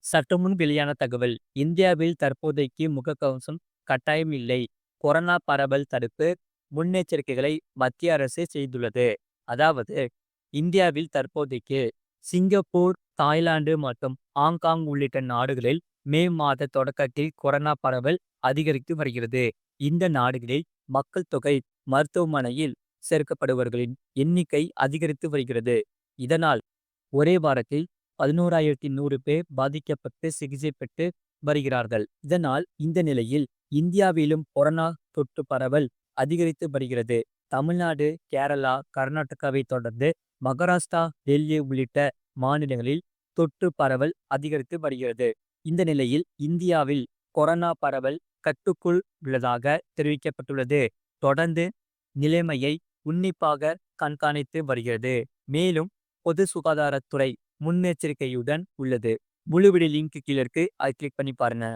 சற்று முன் வெளியான தகவல். இந்தியாவில் தற்போதைக்கு முகக்கவசம் கட்டாயம் இல்லை. கொரோனா பரவல் தடுப்பு முன்னெச்சரிக்கைகளை மத்திய அரசு செய்துள்ளது. அதாவது, இந்தியாவில் தற்போதைக்கு சிங்கப்பூர், தாய்லாந்து மற்றும் ஹாங்காங் உள்ளிட்ட நாடுகளில் மே மாத தொடக்கத்தில் கொரோனா பரவல் அதிகரித்து வருகிறது. இந்த நாடுகளில் மக்கள் தொகை, மருத்துவமனையில் சேர்க்கப்படுபவர்களின் எண்ணிக்கை அதிகரித்து வருகிறது. இதனால் ஒரே வாரத்தில் 11,100 பேர் பாதிக்கப்பட்டு சிகிச்சை பெற்று வருகிறார்கள். இதனால் இந்த நிலையில் இந்தியாவிலும் கொரோனா தொற்று பரவல் அதிகரித்து வருகிறது. தமிழ்நாடு, கேரளா, கர்நாடகாவை தொடர்ந்து மகாராஷ்டிரா, டெல்லி உள்ளிட்ட மாநிலங்களில் தொற்று பரவல் அதிகரித்து வருகிறது. இந்த நிலையில் இந்தியாவில் கொரோனா பரவல் கட்டுக்குள் உள்ளதாக தெரிவிக்கப்பட்டுள்ளது. தொடர்ந்து நிலைமையை உன்னிப்பாக கண்காணித்து வருகிறது. மேலும் பொது சுகாதாரத்துறை முன்னெச்சரிக்கையுடன் உள்ளது. முழு வீடியோ லிங்க் கீழ இருக்கு. அதை கிளிக் பண்ணி பாருங்க.